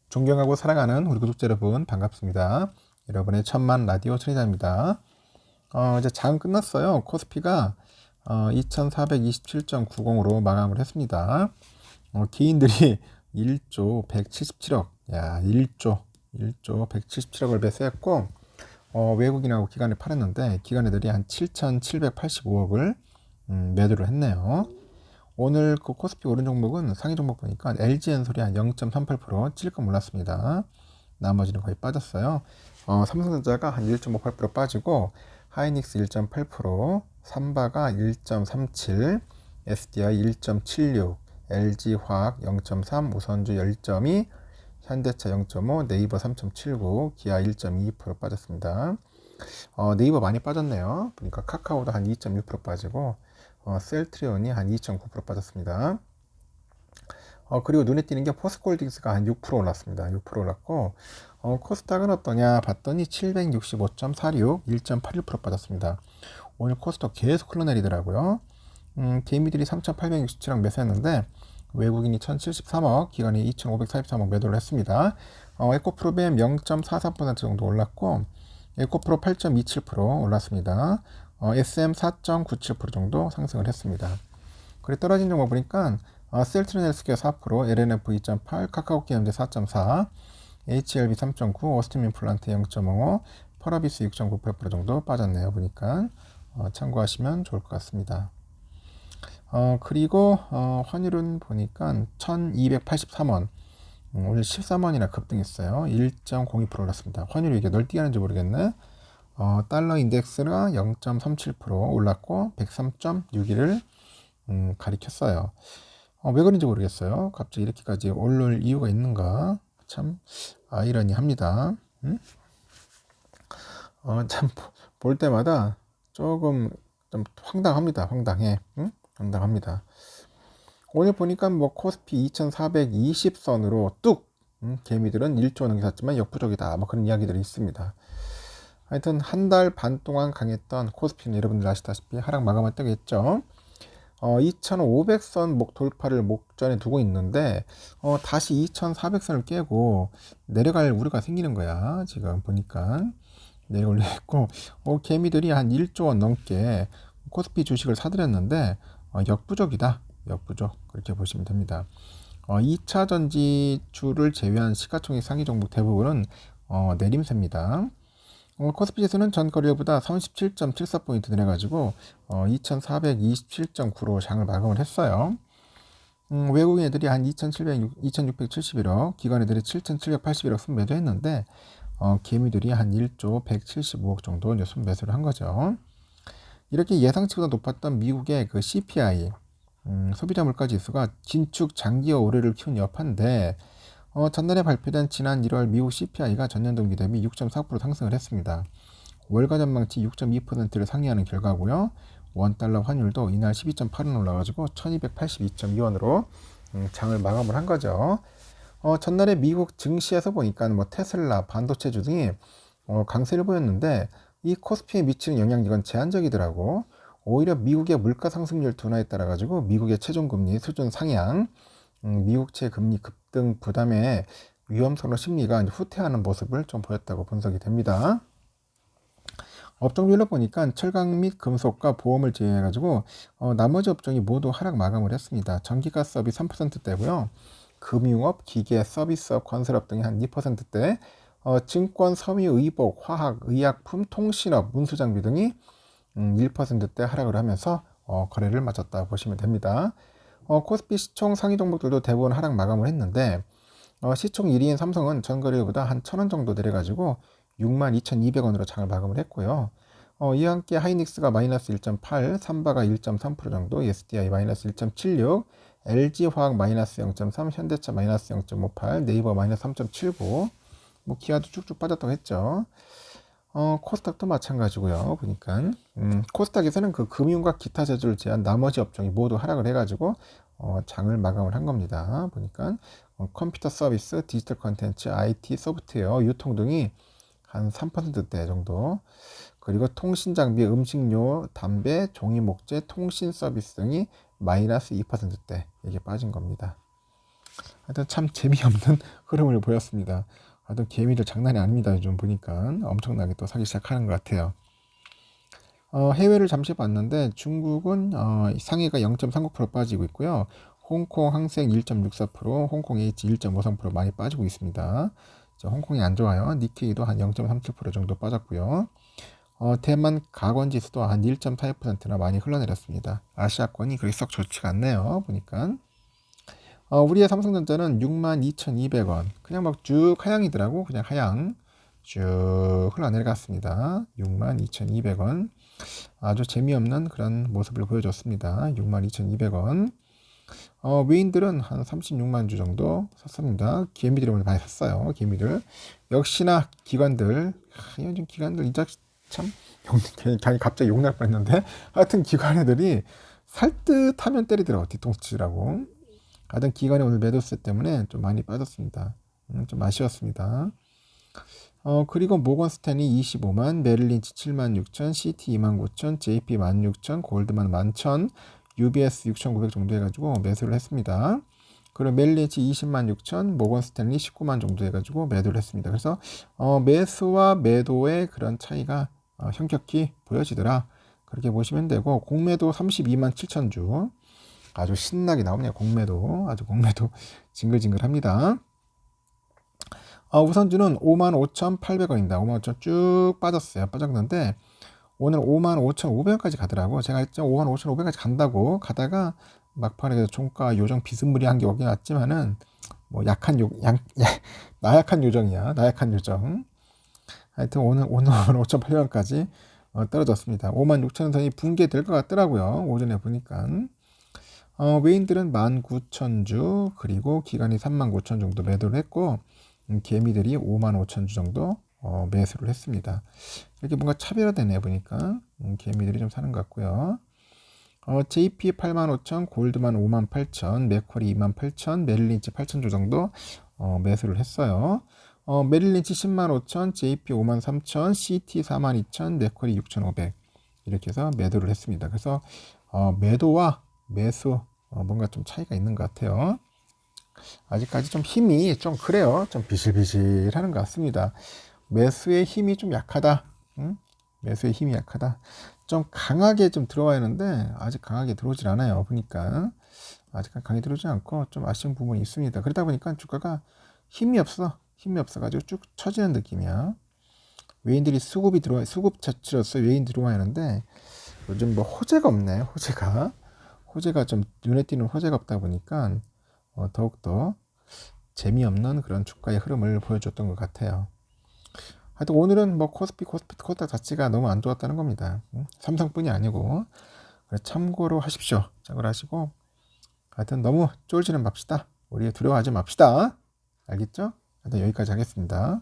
존경하고 사랑하는 우리 구독자 여러분 반갑습니다. 여러분의 천만 라디오 천리자입니다. 이제 장 끝났어요. 코스피가 2427.90으로 마감을 했습니다. 개인들이 1조 177억, 1조 177억을 매수했고, 외국인하고 기관에 팔았는데 기관애들이 한 7,785억을 매도를 했네요. 오늘 그 코스피 오른 종목은 상위 종목 보니까 LG엔솔이 한 0.38% 찔끔 올랐습니다. 나머지는 거의 빠졌어요. 삼성전자가 한 1.58% 빠지고 하이닉스 1.8%, 삼바가 1.37, SDI 1.76, LG화학 0.3, 우선주 10.2, 현대차 0.5, 네이버 3.79, 기아 1.22% 빠졌습니다. 네이버 많이 빠졌네요. 보니까 카카오도 한 2.6% 빠지고 셀트리온이 한 2.9% 빠졌습니다. 그리고 눈에 띄는 게 포스코홀딩스가 한 6% 올랐습니다. 6% 올랐고 코스닥은 어떠냐 봤더니 765.46, 1.81% 빠졌습니다. 오늘 코스닥 계속 흘러내리더라고요. 개미들이 3,867억 매수했는데 외국인이 1,073억, 기관이 2,543억 매도를 했습니다. 에코프로뱀 0.43% 정도 올랐고 에코프로 8.27% 올랐습니다. SM 4.97% 정도 상승을 했습니다. 그리고 떨어진 종목 보니까 셀트리온 헬스케어 4%, LNF 2.8, 카카오키 현대 4.4, HLB 3.9, 오스틴 임플란트 0.55, 펄어비스 6.98% 정도 빠졌네요. 보니까 참고하시면 좋을 것 같습니다. 그리고 환율은 보니까 1283원, 오늘 13원이나 급등했어요. 1.02% 올랐습니다. 환율이 이게 널뛰기 하는지 모르겠네. 달러 인덱스가 0.37% 올랐고 103.61을 가리켰어요. 왜 그런지 모르겠어요. 갑자기 이렇게까지 오를 이유가 있는가? 참 아이러니합니다. 참 볼 때마다 조금 좀 황당합니다. 황당해. 황당합니다. 오늘 보니까 뭐 코스피 2420선으로 뚝 개미들은 1조 넘겼지만 역부족이다. 뭐 그런 이야기들이 있습니다. 하여튼 한 달 반 동안 강했던 코스피는 여러분들 아시다시피 하락 마감을 뜨겠죠. 2500선 목 돌파를 목전에 두고 있는데 다시 2400선을 깨고 내려갈 우려가 생기는 거야. 지금 보니까 내려올리고 개미들이 한 1조 원 넘게 코스피 주식을 사들였는데 역부족이다. 역부족 그렇게 보시면 됩니다. 2차 전지주를 제외한 시가총액 상위 종목 대부분은 내림세입니다. 코스피 지수는 전 거래일보다 37.74포인트 내려가지고 2427.9로 장을 마감을 했어요. 외국인 애들이 한 2671억, 기관 애들이 7781억 순매도했는데 개미들이 한 1조 175억 정도 순매수를 한 거죠. 이렇게 예상치보다 높았던 미국의 그 CPI, 소비자 물가 지수가 긴축 장기화 우려를 키운 여파인데 전날에 발표된 지난 1월 미국 CPI가 전년 동기 대비 6.4% 상승을 했습니다. 월가 전망치 6.2%를 상회하는 결과고요. 원달러 환율도 이날 12.8원 올라가지고 1282.2원으로 장을 마감을 한 거죠. 전날에 미국 증시에서 보니까 뭐 테슬라, 반도체주 등이 강세를 보였는데 이 코스피에 미치는 영향력은 제한적이더라고. 오히려 미국의 물가 상승률 둔화에 따라 가지고 미국의 최종금리 수준 상향, 미국채 금리 급등 부담에 위험성으로 심리가 후퇴하는 모습을 좀 보였다고 분석이 됩니다. 업종별로 보니까 철강 및 금속과 보험을 제외해가지고 나머지 업종이 모두 하락 마감을 했습니다. 전기가스업이 3%대고요. 금융업, 기계, 서비스업, 건설업 등이 한 2%대, 증권, 섬유, 의복, 화학, 의약품, 통신업, 문수장비 등이 1%대 하락을 하면서 거래를 마쳤다 보시면 됩니다. 코스피 시총 상위 종목들도 대부분 하락 마감을 했는데 시총 1위인 삼성은 전거래일보다 한 1,000원 정도 내려가지고 62,200원으로 장을 마감을 했고요. 이와 함께 하이닉스가 마이너스 1.8, 삼바가 1.3% 정도, SDI 마이너스 1.76, LG화학 마이너스 0.3, 현대차 마이너스 0.58, 네이버 마이너스 3.79, 뭐 기아도 쭉쭉 빠졌다고 했죠. 코스닥도 마찬가지고요. 보니까 코스닥에서는 그 금융과 기타 재주를 제한 나머지 업종이 모두 하락을 해가지고 장을 마감을 한 겁니다. 보니까 컴퓨터 서비스, 디지털 컨텐츠, IT, 소프트웨어, 유통 등이 한 3%대 정도, 그리고 통신 장비, 음식료, 담배, 종이 목재, 통신 서비스 등이 마이너스 2%대 이게 빠진 겁니다. 하여튼 참 재미없는 흐름을 보였습니다. 하여튼 개미들 장난이 아닙니다. 요즘 보니까 엄청나게 또 사기 시작하는 것 같아요. 해외를 잠시 봤는데 중국은 상해가 0.39% 빠지고 있고요. 홍콩 항생 1.64%, 홍콩 H 1.53% 많이 빠지고 있습니다. 홍콩이 안 좋아요. 니케이도 한 0.37% 정도 빠졌고요. 대만 가건 지수도 한 1.42%나 많이 흘러내렸습니다. 아시아권이 그리 썩 좋지가 않네요. 보니까. 우리의 삼성전자는 62,200원. 그냥 막 쭉 하향이더라고. 그냥 하향. 쭉 흘러내려갔습니다. 62,200원. 아주 재미없는 그런 모습을 보여줬습니다. 62,200원. 외인들은 한 36만 주 정도 샀습니다. 개미들이 오늘 많이 샀어요. 개미들. 역시나 기관들. 요즘 기관들 이 자식 참 갑자기 욕날 뻔했는데 하여튼 기관 애들이 살 듯 하면 때리더라고. 뒤통수 치라고. 하여튼 기관이 오늘 매도세 때문에 좀 많이 빠졌습니다. 좀 아쉬웠습니다. 그리고 모건 스탠이 25만, 메릴린치 7만 6천, CT 2만 9천, JP 1만 6천, 골드만 11,000, UBS 6,900 정도 해가지고 매수를 했습니다. 그리고 메릴린치 20만 6천, 모건 스탠리 19만 정도 해가지고 매도를 했습니다. 그래서 매수와 매도의 그런 차이가 현격히 보여지더라. 그렇게 보시면 되고, 공매도 32만 7천 주. 아주 신나게 나오네요. 공매도. 아주 공매도 징글징글합니다. 우선주는 55,800원입니다. 55,000 쭉 빠졌어요. 빠졌는데 오늘 55,500원까지 가더라고. 제가 했죠. 55,500원까지 간다고 가다가 막판에 종가 요정 비스무리한 게 오긴 왔지만은 뭐 나약한 요정이야. 나약한 요정. 하여튼 오늘 5,800원까지 떨어졌습니다. 56,000원 선이 붕괴될 것 같더라고요. 오전에 보니까. 외인들은 19,000주 그리고 기간이 39,000 정도 매도를 했고 개미들이 55,000주 정도 매수를 했습니다. 이렇게 뭔가 차별화되네 보니까 개미들이 좀 사는 것 같고요. JP 85,000, 골드만 58,000, 맥쿼리 28,000, 메릴린치 8,000주 정도 매수를 했어요. 메릴린치 105,000, JP 53,000, CT 42,000, 맥쿼리 6,500 이렇게 해서 매도를 했습니다. 그래서 매도와 매수 뭔가 좀 차이가 있는 것 같아요. 아직까지 좀 힘이 좀 그래요. 좀 비실비실하는 것 같습니다. 매수의 힘이 좀 약하다. 매수의 힘이 약하다. 좀 강하게 좀 들어와야 하는데 아직 강하게 들어오질 않아요. 보니까 아직 강하게 들어오지 않고 좀 아쉬운 부분이 있습니다. 그러다 보니까 주가가 힘이 없어가지고 쭉 처지는 느낌이야. 외인들이 수급 자체로서 외인 들어와야 하는데 요즘 뭐 호재가 없네. 호재가 좀 눈에 띄는 호재가 없다 보니까 더욱더 재미없는 그런 주가의 흐름을 보여줬던 것 같아요. 하여튼 오늘은 뭐 코스닥 자체가 너무 안 좋았다는 겁니다. 삼성뿐이 아니고 참고로 하십시오. 참고로 하시고 하여튼 너무 쫄지는 맙시다. 우리 두려워하지 맙시다. 알겠죠? 하여튼 여기까지 하겠습니다.